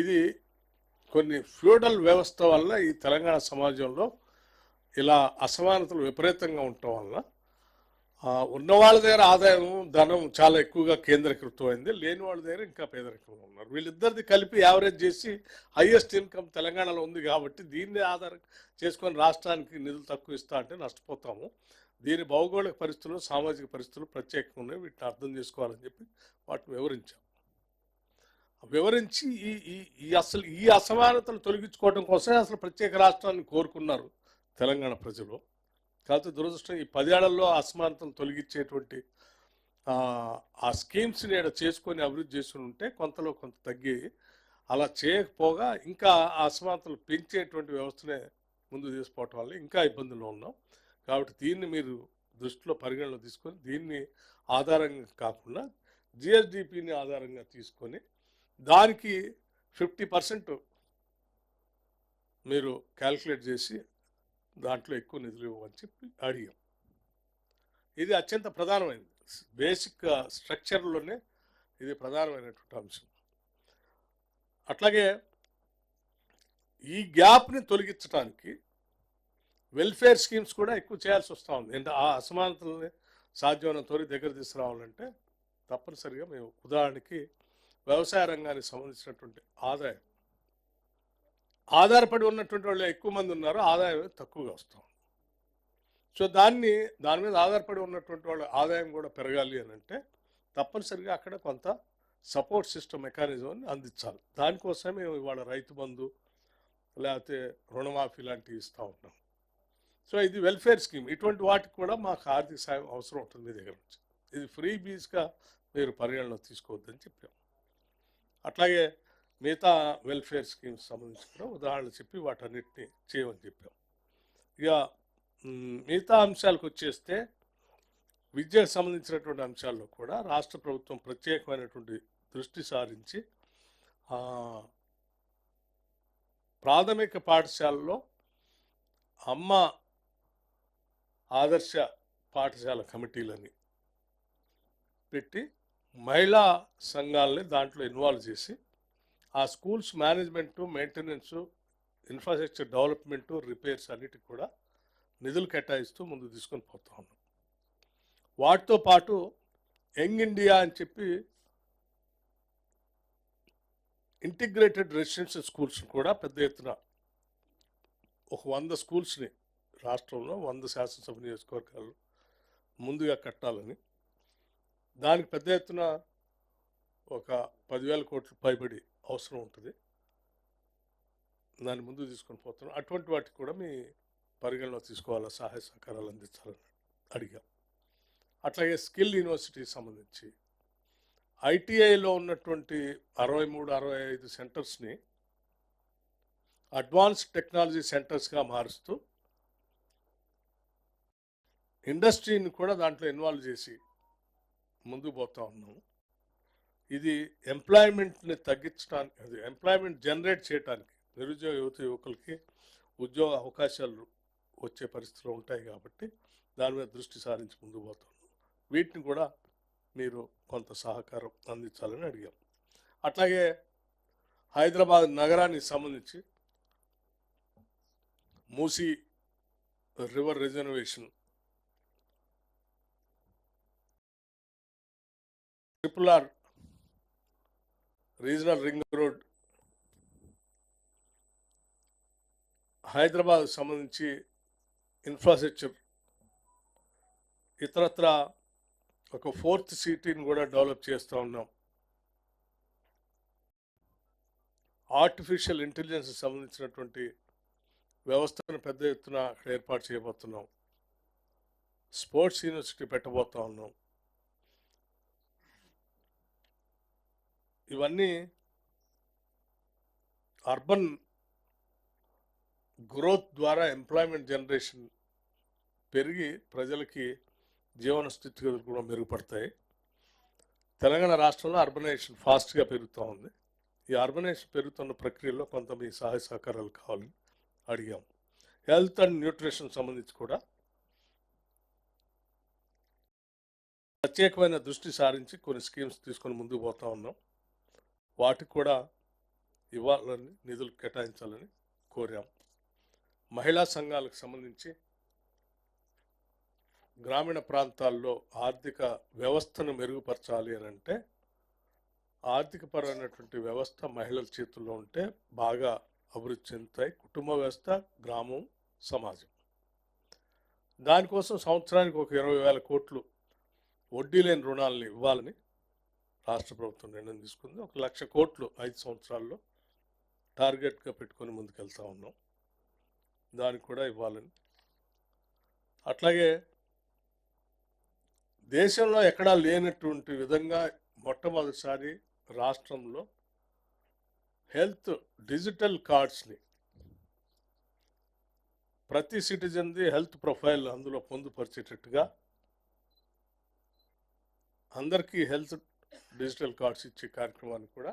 ఇది కొన్ని ఫ్యూడల్ వ్యవస్థ వల్ల ఈ తెలంగాణ సమాజంలో ఇలా అసమానతలు విపరీతంగా ఉండటం వల్ల ఉన్నవాళ్ళ దగ్గర ఆదాయం ధనం చాలా ఎక్కువగా కేంద్రీకృతమైంది, లేని వాళ్ళ దగ్గర ఇంకా పేదరికంగా ఉన్నారు. వీళ్ళిద్దరిది కలిపి యావరేజ్ చేసి హైయెస్ట్ ఇన్కమ్ తెలంగాణలో ఉంది కాబట్టి దీన్ని ఆధారం చేసుకొని రాష్ట్రానికి నిధులు తక్కువ ఇస్తా అంటే నష్టపోతాము. దీని భౌగోళిక పరిస్థితులు, సామాజిక పరిస్థితులు ప్రత్యేకంగా ఉన్నాయి, వీటిని అర్థం చేసుకోవాలని చెప్పి వాటిని వివరించి అసలు ఈ అసమానతలు తొలగించుకోవడం కోసమే అసలు ప్రత్యేక రాష్ట్రాన్ని కోరుకున్నారు తెలంగాణ ప్రజలు. కాకపోతే దురదృష్టం ఈ 10 ఏళ్లలో అసమానతలు తొలగించేటువంటి ఆ స్కీమ్స్ని ఇక్కడ చేసుకొని అభివృద్ధి చేసి ఉంటే కొంతలో కొంత తగ్గి, అలా చేయకపోగా ఇంకా ఆ అసమానతలు పెంచేటువంటి వ్యవస్థనే ముందు తీసుకోవటం వల్ల ఇంకా ఇబ్బందుల్లో ఉన్నాం. కాబట్టి దీన్ని మీరు దృష్టిలో పరిగణలో తీసుకొని దీన్ని ఆధారంగా కాకుండా జిఎస్డిపిని ఆధారంగా తీసుకొని దానికి 50% మీరు క్యాల్కులేట్ చేసి దాంట్లో ఎక్కువ నిధులు ఇవ్వమని చెప్పి అడిగాం. ఇది అత్యంత ప్రధానమైనది, బేసిక్ స్ట్రక్చర్లోనే ఇది ప్రధానమైనటువంటి అంశం. అట్లాగే ఈ గ్యాప్ని తొలగించడానికి వెల్ఫేర్ స్కీమ్స్ కూడా ఎక్కువ చేయాల్సి వస్తూ ఉంది. అంటే ఆ అసమానతల్ని సాధ్యమైన త్వర దగ్గర తీసుకురావాలంటే తప్పనిసరిగా మేము ఉదాహరణకి వ్యవసాయ రంగానికి సంబంధించినటువంటి ఆధారపడి ఉన్నటువంటి వాళ్ళు ఎక్కువ మంది ఉన్నారు, ఆదాయం తక్కువగా వస్తాం. సో దాని మీద ఆధారపడి ఉన్నటువంటి వాళ్ళ ఆదాయం కూడా పెరగాలి అని అంటే తప్పనిసరిగా అక్కడ కొంత సపోర్ట్ సిస్టమ్ మెకానిజంని అందించాలి. దానికోసమే మేము ఇవాళ రైతు బంధు లేకపోతే రుణమాఫీ లాంటివి ఇస్తూ ఉన్నాం. సో ఇది వెల్ఫేర్ స్కీమ్, ఇటువంటి వాటికి కూడా మాకు ఆర్థిక సాయం అవసరం ఉంటుంది మీ దగ్గర నుంచి. ఇది ఫ్రీ బీజ్గా మీరు పరిగణలో తీసుకోవద్దని చెప్పాం. అట్లాగే మిగతా వెల్ఫేర్ స్కీమ్స్ సంబంధించి కూడా ఉదాహరణలు చెప్పి వాటన్నిటిని చేయమని చెప్పాం. ఇక మిగతా అంశాలకు వచ్చేస్తే విద్యకు సంబంధించినటువంటి అంశాల్లో కూడా రాష్ట్ర ప్రభుత్వం ప్రత్యేకమైనటువంటి దృష్టి సారించి ప్రాథమిక పాఠశాలలో అమ్మ ఆదర్శ పాఠశాల కమిటీలని పెట్టి మహిళా సంఘాలని దాంట్లో ఇన్వాల్వ్ చేసి ఆ schools management, maintenance, infrastructure development, repairs అన్నిటికి కూడా నిధులు కేటాయిస్తూ ముందుకు తీసుకొని పోతా ఉన్నాం. వాటితో పాటు యంగ్ ఇండియా అని చెప్పి ఇంటిగ్రేటెడ్ రెసిడెన్షియల్ స్కూల్స్ కూడా పెద్ద ఎత్తున ఒక 100 స్కూల్స్ని రాష్ట్రంలో 100 శాసనసభ నియోజకవర్గాలు ముందుగా కట్టాలని, దానికి పెద్ద ఎత్తున ఒక 10,000 కోట్లు పైబడి అవసరం ఉంటుంది. దాన్ని ముందుకు తీసుకొని పోతున్నాం. అటువంటి వాటికి కూడా మీ పరిగణలో తీసుకోవాలా, సహాయ సహకారాలు అందించాలని అడిగాం. అట్లాగే స్కిల్ యూనివర్సిటీకి సంబంధించి ఐటీఐలో ఉన్నటువంటి 63-65 సెంటర్స్ని అడ్వాన్స్డ్ టెక్నాలజీ సెంటర్స్గా మారుస్తూ ఇండస్ట్రీని కూడా దాంట్లో ఇన్వాల్వ్ చేసి ముందుకు పోతా ఉన్నాము. ఇది ఎంప్లాయ్మెంట్ని తగ్గించడానికి, అది ఎంప్లాయ్మెంట్ జనరేట్ చేయడానికి, నిరుద్యోగ యువకులకి ఉద్యోగ అవకాశాలు వచ్చే పరిస్థితులు ఉంటాయి కాబట్టి దాని మీద దృష్టి సారించి ముందుకు పోతున్నాం. వీటిని కూడా మీరు కొంత సహకారం అందించాలని అడిగాం. అట్లాగే హైదరాబాద్ నగరానికి సంబంధించి Musi river reservation, RRR regional ring road, Hyderabad సంబంధించి ఇన్ఫ్రాస్ట్రక్చర్, ఇతరత్ర ఒక 4th సిటీని కూడా డెవలప్ చేస్తూ ఉన్నాం. ఆర్టిఫిషియల్ ఇంటెలిజెన్స్ సంబంధించినటువంటి వ్యవస్థను పెద్ద ఎత్తున అక్కడ ఏర్పాటు చేయబోతున్నాం. స్పోర్ట్స్ యూనివర్సిటీ పెట్టబోతా ఉన్నాం. ఇవన్నీ అర్బన్ గ్రోత్ ద్వారా ఎంప్లాయ్మెంట్ జనరేషన్ పెరిగి ప్రజలకి జీవన స్థితిగతులు కూడా మెరుగుపడతాయి. తెలంగాణ రాష్ట్రంలో అర్బనైజేషన్ ఫాస్ట్గా పెరుగుతూ ఉంది. ఈ అర్బనైజేషన్ పెరుగుతున్న ప్రక్రియలో కొంత మీ సహాయ సహకారాలు కావాలని అడిగాం. హెల్త్ అండ్ న్యూట్రిషన్ సంబంధించి కూడా ప్రత్యేకమైన దృష్టి సారించి కొన్ని స్కీమ్స్ తీసుకొని ముందుకు పోతా ఉన్నాం. వాటికి కూడా ఇవ్వాలని, నిధులు కేటాయించాలని కోరాం. మహిళా సంఘాలకు సంబంధించి గ్రామీణ ప్రాంతాల్లో ఆర్థిక వ్యవస్థను మెరుగుపరచాలి అని అంటే ఆర్థికపరమైనటువంటి వ్యవస్థ మహిళల చేతుల్లో ఉంటే బాగా అభివృద్ధి చెందుతాయి కుటుంబ వ్యవస్థ, గ్రామం, సమాజం. దానికోసం సంవత్సరానికి ఒక 20,000 కోట్లు వడ్డీ లేని రుణాలని ఇవ్వాలని రాష్ట్ర ప్రభుత్వం నిర్ణయం తీసుకుంది. 1,00,000 కోట్లు 5 సంవత్సరాల్లో టార్గెట్గా పెట్టుకొని ముందుకెళ్తా ఉన్నాం. దానికి కూడా ఇవ్వాలని. అట్లాగే దేశంలో ఎక్కడా లేనటువంటి విధంగా మొట్టమొదటిసారి రాష్ట్రంలో హెల్త్ డిజిటల్ కార్డ్స్ని ప్రతి సిటిజన్ది హెల్త్ ప్రొఫైల్ అందులో పొందుపరిచేటట్టుగా అందరికీ హెల్త్ డిజిటల్ కార్డ్స్ ఇచ్చే కార్యక్రమాన్ని కూడా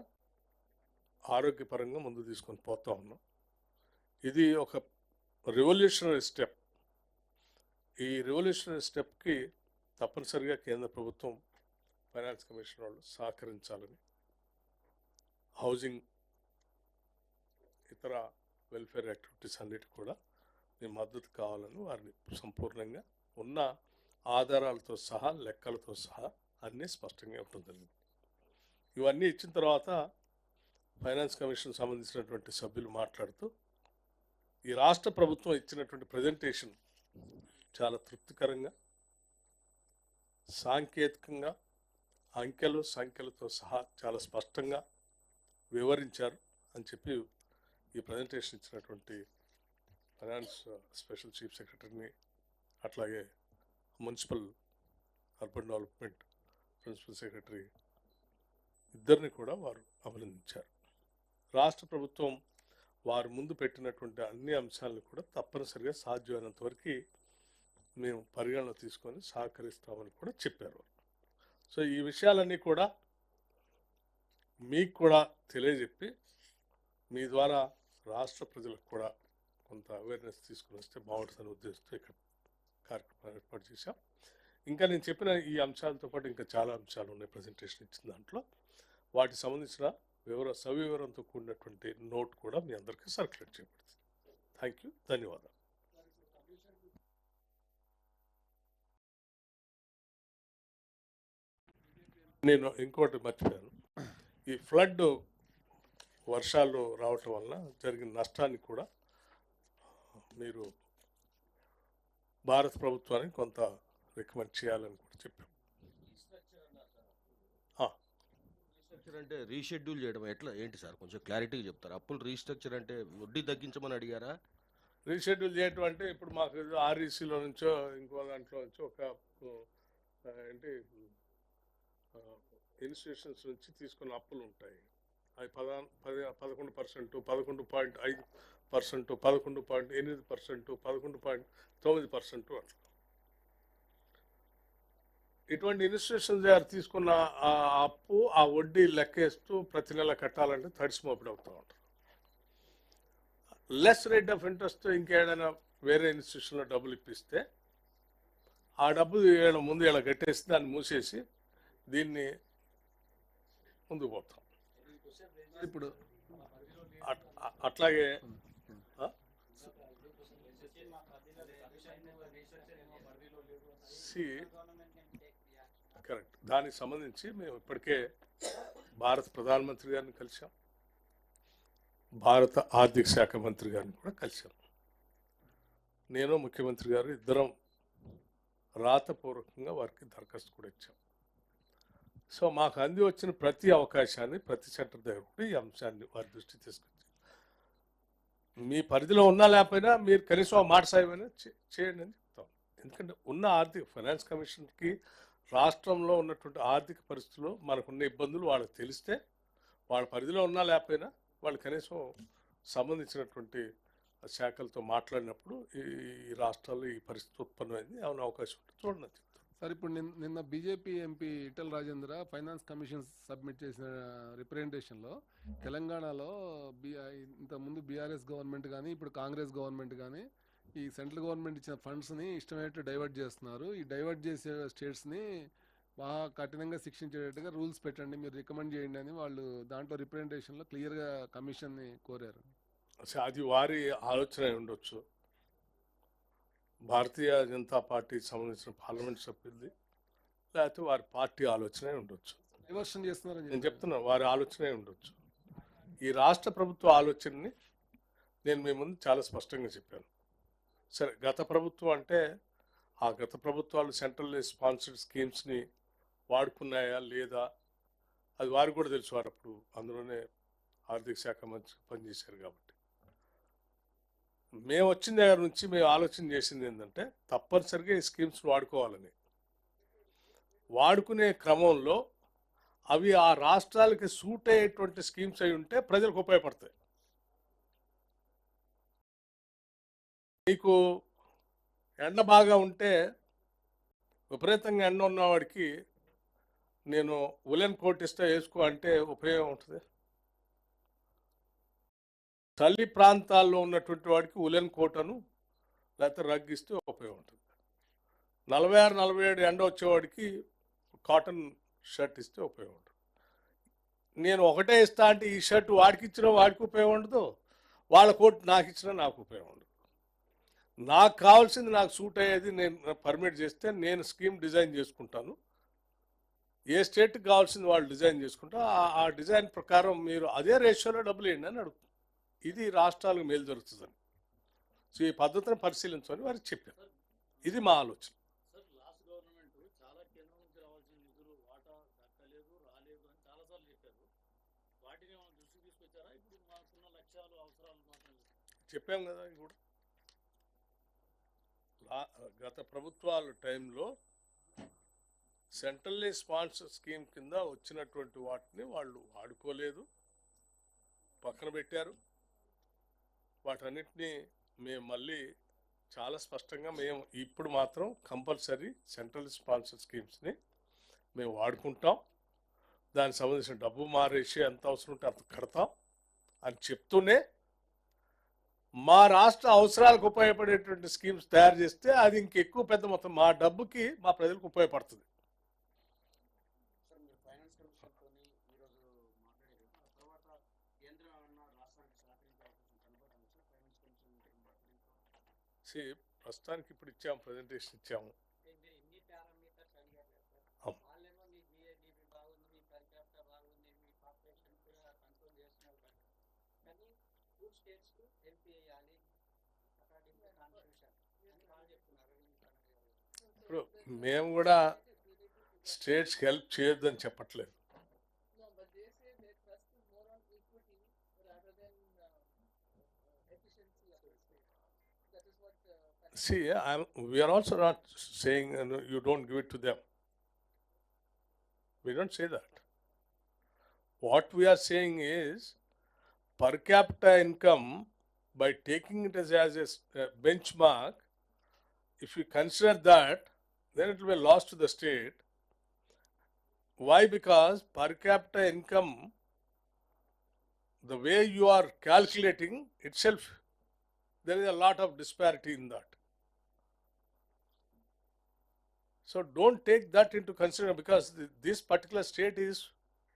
ఆరోగ్యపరంగా ముందు తీసుకొని పోతా ఉన్నాం. ఇది ఒక రెవల్యూషనరీ స్టెప్. ఈ రెవల్యూషనరీ స్టెప్కి తప్పనిసరిగా కేంద్ర ప్రభుత్వం, ఫైనాన్స్ కమిషన్ వాళ్ళు సహకరించాలని, హౌసింగ్, ఇతర వెల్ఫేర్ యాక్టివిటీస్ అన్నిటి కూడా మీ మద్దతు కావాలని వారిని సంపూర్ణంగా ఉన్న ఆధారాలతో సహా, లెక్కలతో సహా అన్నీ స్పష్టంగా ఇవ్వడం జరిగింది. ఇవన్నీ ఇచ్చిన తర్వాత ఫైనాన్స్ కమిషన్ సంబంధించినటువంటి సభ్యులు మాట్లాడుతూ ఈ రాష్ట్ర ప్రభుత్వం ఇచ్చినటువంటి ప్రజెంటేషన్ చాలా తృప్తికరంగా, సాంకేతికంగా, అంకెలు సంఖ్యలతో సహా చాలా స్పష్టంగా వివరించారు అని చెప్పి ఈ ప్రజెంటేషన్ ఇచ్చినటువంటి ఫైనాన్స్ స్పెషల్ చీఫ్ సెక్రటరీని, అట్లాగే municipal urban development principal secretary ఇద్దరిని కూడా వారు అభినందించారు. రాష్ట్ర ప్రభుత్వం వారు ముందు పెట్టినటువంటి అన్ని అంశాలను కూడా తప్పనిసరిగా సాధ్యమైనంత వరకు మేము పరిగణన తీసుకొని సహకరిస్తామని కూడా చెప్పారు. సో ఈ విషయాలన్నీ కూడా మీకు కూడా తెలియజెప్పి మీ ద్వారా రాష్ట్ర ప్రజలకు కూడా కొంత అవేర్నెస్ తీసుకుని వస్తే బాగుంటుందని ఉద్దేశంతో ఇక్కడ కార్యక్రమాన్ని ఏర్పాటు చేశాం. ఇంకా నేను చెప్పిన ఈ అంశాలతో పాటు ఇంకా చాలా అంశాలు ఉన్నాయి ప్రజెంటేషన్ ఇచ్చిన దాంట్లో. వాటికి సంబంధించిన సవివరంతో కూడినటువంటి నోట్ కూడా మీ అందరికీ సర్క్యులేట్ చేయబడుతుంది. థ్యాంక్ యూ, ధన్యవాదాలు. నేను ఇంకోటి మర్చిపోయాను. ఈ ఫ్లడ్ వర్షాలు రావటం వల్ల జరిగిన నష్టాన్ని కూడా మీరు భారత ప్రభుత్వానికి కొంత రికమెండ్ చేయాలని కూడా చెప్పాం. రీస్ట్రక్చర్ అంటే రీషెడ్యూల్ చేయడం ఎట్లా, ఏంటి సార్ కొంచెం క్లారిటీగా చెప్తారు? అప్పులు రీస్ట్రక్చర్ అంటే వడ్డీ తగ్గించమని అడిగారా? రీషెడ్యూల్ చేయటం అంటే ఇప్పుడు మాకు ఆర్ఈసీలో నుంచో ఇంకో దాంట్లో నుంచో ఒక ఏంటి ఇన్స్టిట్యూషన్స్ నుంచి తీసుకున్న అప్పులు ఉంటాయి. అవి 11%, 11.5%, 11.8%, 11.9% అట్లా. ఇటువంటి ఇన్స్టిట్యూషన్స్ దగ్గర తీసుకున్న ఆ అప్పు, ఆ వడ్డీ లెక్కేస్తూ ప్రతి నెల కట్టాలంటే తడిసిమోపిడి అవుతూ ఉంటారు. లెస్ రేట్ ఆఫ్ ఇంట్రెస్ట్ ఇంకేదైనా వేరే ఇన్స్టిట్యూషన్లో డబ్బులు ఇప్పిస్తే ఆ డబ్బు ముందు ఇలా కట్టేసి దాన్ని మూసేసి దీన్ని ముందుకు పోతాం. ఇప్పుడు అట్లాగే కరెక్ట్. దానికి సంబంధించి మేము ఇప్పటికే భారత ప్రధానమంత్రి గారిని కలిసాం, భారత ఆర్థిక శాఖ మంత్రి గారిని కూడా కలిసాం. నేను ముఖ్యమంత్రి గారు ఇద్దరం రాతపూర్వకంగా వారికి దరఖాస్తు కూడా ఇచ్చాం. సో మాకు అంది వచ్చిన ప్రతి అవకాశాన్ని ప్రతి సెంటర్ దగ్గర కూడా ఈ అంశాన్ని వారి దృష్టి తీసుకొచ్చి మీ పరిధిలో ఉన్నా లేకపోయినా మీరు కనీసం ఆ మాట సాయమైనా చేయండి అని చెప్తాం. ఎందుకంటే ఉన్న ఆర్థిక ఫైనాన్స్ కమిషన్కి రాష్ట్రంలో ఉన్నటువంటి ఆర్థిక పరిస్థితుల్లో మనకున్న ఇబ్బందులు వాళ్ళకి తెలిస్తే వాళ్ళ పరిధిలో ఉన్నా లేకపోయినా వాళ్ళు కనీసం సంబంధించినటువంటి శాఖలతో మాట్లాడినప్పుడు ఈ రాష్ట్రాల్లో ఈ పరిస్థితి ఉత్పన్నమైంది, ఏమైనా అవకాశం ఉంటే చూడండి అని చెప్తాను. సార్, ఇప్పుడు నిన్న BJP MP Etela Rajendra finance commission submit చేసిన రిప్రజెంటేషన్లో తెలంగాణలో ఇంతకుముందు బీఆర్ఎస్ గవర్నమెంట్ కానీ ఇప్పుడు కాంగ్రెస్ గవర్నమెంట్ కానీ ఈ సెంట్రల్ గవర్నమెంట్ ఇచ్చిన ఫండ్స్ని ఇష్టమైనట్టు డైవర్ట్ చేస్తున్నారు. ఈ డైవర్ట్ చేసే స్టేట్స్ని బాగా కఠినంగా శిక్షించేటట్టుగా రూల్స్ పెట్టండి, మీరు రికమెండ్ చేయండి అని వాళ్ళు దాంట్లో రిప్రజెంటేషన్లో క్లియర్గా కమిషన్ని కోరారు. అసలు అది వారి ఆలోచన అయి ఉండొచ్చు, భారతీయ జనతా పార్టీకి సంబంధించిన పార్లమెంట్ సభ్యులది, లేకపోతే వారి పార్టీ ఆలోచనే ఉండొచ్చు. డైవర్షన్ చేస్తున్నారని నేను చెప్పారు. చెప్తున్నా వారి ఆలోచనే ఉండొచ్చు. ఈ రాష్ట్ర ప్రభుత్వ ఆలోచనని నేను మీ ముందు చాలా స్పష్టంగా చెప్పాను. సరే, గత ప్రభుత్వం అంటే ఆ గత ప్రభుత్వాలు సెంట్రల్ స్పాన్సర్డ్ స్కీమ్స్ని వాడుకున్నాయా లేదా అది వారికి కూడా తెలుసు. వారు అప్పుడు అందులోనే ఆర్థిక శాఖ మంత్రి పనిచేశారు కాబట్టి. మేము వచ్చిన దగ్గర నుంచి మేము ఆలోచన చేసింది ఏంటంటే తప్పనిసరిగా ఈ స్కీమ్స్ వాడుకోవాలని. వాడుకునే క్రమంలో అవి ఆ రాష్ట్రాలకి సూట్ అయ్యేటువంటి స్కీమ్స్ అయి ఉంటే ప్రజలకు ఉపయోగపడతాయి. మీకు ఎండ బాగా ఉంటే విపరీతంగా ఎండ ఉన్నవాడికి నేను ఉలెన్ కోట్ ఇస్తే వేసుకో అంటే ఉపయోగం ఉంటుంది. చలి ప్రాంతాల్లో ఉన్నటువంటి వాడికి ఉలెన్ కోటను లేకపోతే రగ్ ఇస్తే ఉపయోగం ఉంటుంది. 46, 47 ఎండ వచ్చేవాడికి కాటన్ షర్ట్ ఇస్తే ఉపయోగం ఉంటుంది. నేను ఒకటే ఇస్తా అంటే ఈ షర్ట్ వాడికి ఇచ్చినా వాడికి ఉపయోగం ఉండదు, వాళ్ళ కోట్ నాకు ఇచ్చినా నాకు ఉపయోగం ఉండదు. నాకు కావాల్సింది నాకు సూట్ అయ్యేది నేను పర్మిట్ చేస్తే నేను స్కీమ్ డిజైన్ చేసుకుంటాను. ఏ స్టేట్కి కావాల్సింది వాళ్ళు డిజైన్ చేసుకుంటారు. ఆ డిజైన్ ప్రకారం మీరు అదే రేషియోలో డబ్బులు వేయండి అని అడుగుతుంది. ఇది రాష్ట్రాలకు మేలు జరుగుతుందని. సో ఈ పద్ధతిని పరిశీలించమని వారికి చెప్పారు. ఇది మా ఆలోచన. సార్, లాస్ట్ గవర్నమెంట్ చాలా కేంద్రం నుంచి రావాల్సిన నిధులు వాటా దక్కలేదు, రాలేదు అని చాలాసార్లు చెప్పారు. వాటిని మనం దృష్టికి తీసుకొచ్చారా? ఇప్పుడు మాకున్న లక్ష్యాలు, అవసరాలు మాత్రం చెప్పాం కదా. ఇది కూడా గత ప్రభుత్వాల టైంలో సెంట్రల్లీ స్పాన్సర్ స్కీమ్ కింద వచ్చినటువంటి వాటిని వాళ్ళు వాడుకోలేదు, పక్కన పెట్టారు. వాటన్నిటినీ మేము మళ్ళీ చాలా స్పష్టంగా మేము ఇప్పుడు మాత్రం కంపల్సరీ సెంట్రల్ స్పాన్సర్ స్కీమ్స్ని మేము వాడుకుంటాం, దానికి సంబంధించిన డబ్బు మారేసి ఎంత అవసరం ఉంటే అంత కడతాం అని చెప్తూనే మా రాష్ట్ర అవసరాలకు ఉపయోగపడేటువంటి స్కీమ్స్ తయారు చేస్తే అది ఇంకెక్కువ పెద్ద మొత్తం మా డబ్బుకి మా ప్రజలకు ఉపయోగపడుతుంది. సార్, మీరు ఫైనాన్స్ కమిషన్తో ఈరోజు మాట్లాడారు. ఆ తర్వాత కేంద్రం ఏమన్నా రాష్ట్రానికి సహకరించే అవకాశం కనబడుతుంది సార్? ఫైనాన్స్ కమిషన్ ప్రస్తుతానికి ఇప్పుడు ఇచ్చాము, ప్రజెంటేషన్ ఇచ్చాము. మీరు ఎన్ని పారామీటర్స్ అడిగారు సార్? అవును. వాళ్ళేమో మీ జిఏడిపి బాగుంది, మీ పర్ క్యాపిటల్ బాగుంది, మీ పాపులేషన్ కూడా కంట్రోల్ చేస్తున్నారు కానీ ఫుడ్ స్టేట్స్ హెల్ప్ చేయాలి అకార్డింగ్ టు కాన్స్టిట్యూషన్ అని వాళ్ళు చెప్తున్నారు. ఇప్పుడు మేము కూడా స్టేట్స్కి హెల్ప్ చేయొద్దని చెప్పట్లేదు. No, but they say they trust more on equity rather than efficiency of the state. That is what. See, we are also not saying you don't give it to them. We don't say that. What we are saying is per capita income, by taking it as a benchmark, if you consider that, then it will be lost to the state. Why? Because per capita income, the way you are calculating itself, there is a lot of disparity in that. So don't take that into consideration, because this particular state is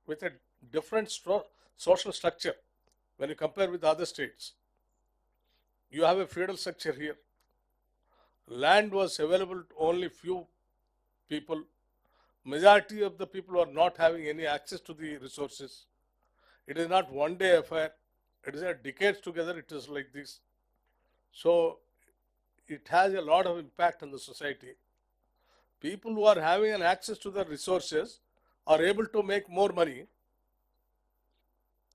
with a different social structure when you compare with other states. You have a feudal structure here. Land was available to only few people. Majority of the people are not having any access to the resources. It is not one day affair. It is a decades together. It is like this. So it has a lot of impact on the society. People who are having an access to the resources are able to make more money,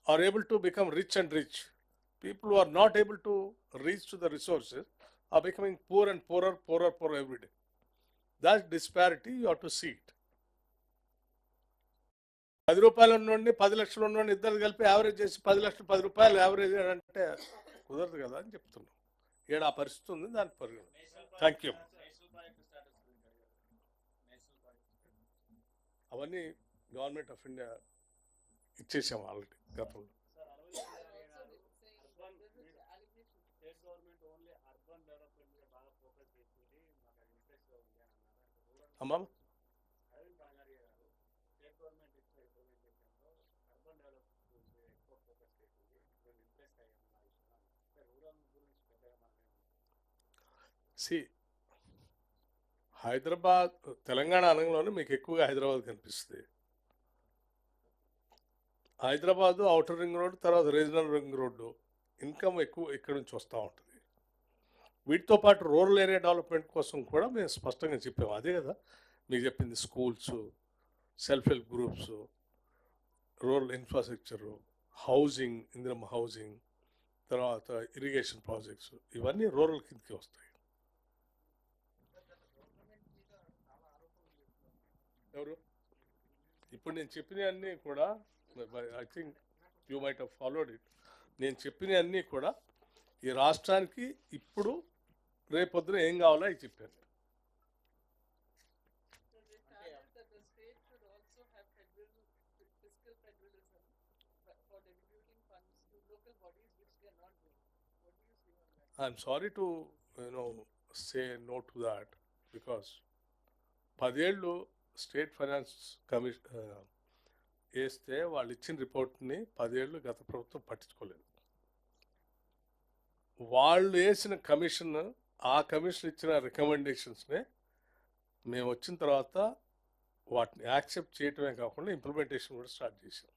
are able to become rich and rich. People who are not able to reach to the resources are becoming poor and poorer, poorer, poorer every day. That disparity you have to see it. 10 రూపాయలు ఉన్నోడిని 10 లక్షలు ఉన్నోడిని ఇద్దరు కలిపి average చేసి 10 లక్షలు 10 రూపాయలు average అంటే కుదరదు కదా అని చెప్తున్నాం. ఏడు ఆ పరిస్థితి ఉంది, దానికి పరిగణ. Thank you. అవన్నీ గవర్నమెంట్ ఆఫ్ ఇండియా ఇచ్చేసాము ఆల్రెడీ గతంలో. State government only urban development మీద బాగా ఫోకస్ చేస్తుంది, మాకు అది ఇంట్రెస్ట్ ఉంది అని అన్నారు. అమ్మా అరవింద్ పాంగారి గారు సి హైదరాబాద్ తెలంగాణ అనగానే మీకు ఎక్కువగా హైదరాబాద్ కనిపిస్తుంది. హైదరాబాదు అవుటర్ రింగ్ రోడ్, తర్వాత రీజనల్ రింగ్ రోడ్డు ఇన్కమ్ ఎక్కువ ఇక్కడ నుంచి వస్తూ ఉంటుంది. వీటితో పాటు రూరల్ ఏరియా డెవలప్మెంట్ కోసం కూడా మేము స్పష్టంగా చెప్పాము. అదే కదా మీకు చెప్పింది, schools, self help groups, rural infrastructure, housing, Indiramma housing, తర్వాత ఇరిగేషన్ ప్రాజెక్ట్స్, ఇవన్నీ రూరల్ కిందకి వస్తాయి. ఎవరు ఇప్పుడు నేను చెప్పినవన్నీ కూడా, I think you might have followed it, నేను చెప్పినవన్నీ కూడా ఈ రాష్ట్రానికి ఇప్పుడు రేపొద్దున ఏం కావాలో అవి చెప్పాను. So they started that the state should also have fiscal federalism for distributing funds to local bodies, which they are not doing. What do you say on that? I'm sorry to say no to that, because 10 ఏళ్ళు state finance commission వేస్తే వాళ్ళు ఇచ్చిన రిపోర్ట్ని 10 ఏళ్ళు గత ప్రభుత్వం పట్టించుకోలేదు. వాళ్ళు వేసిన కమిషన్, ఆ కమిషన్ ఇచ్చిన రికమెండేషన్స్నే మేము వచ్చిన తర్వాత వాటిని యాక్సెప్ట్ చేయటమే కాకుండా ఇంప్లిమెంటేషన్ కూడా స్టార్ట్ చేసాం.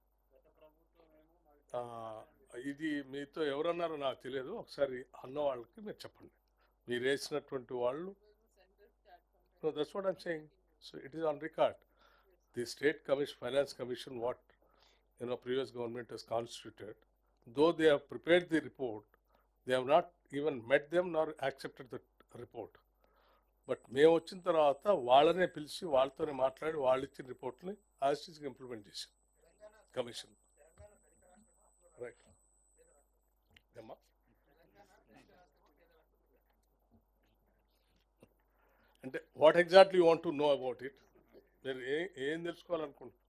ఇది మీతో ఎవరన్నారో నాకు తెలియదు, ఒకసారి అన్న వాళ్ళకి మీరు చెప్పండి. మీరు వేసినటువంటి వాళ్ళు, that's what I'm saying. So it is on record. The State Commission, Finance Commission, what previous government has constituted, though they have prepared the report, they have not even met them nor accepted the report. But మేము వచ్చిన తర్వాత వాళ్ళనే పిలిచి వాళ్ళతోనే మాట్లాడి వాళ్ళు ఇచ్చిన రిపోర్ట్ని యాజ్ ఇట్ ఈస్ ఇంప్లిమెంట్ చేశాం కమిషన్. రైట్ అమ్మా, అంటే what exactly you want to know about it? మీరు ఏం తెలుసుకోవాలనుకుంటున్నారు?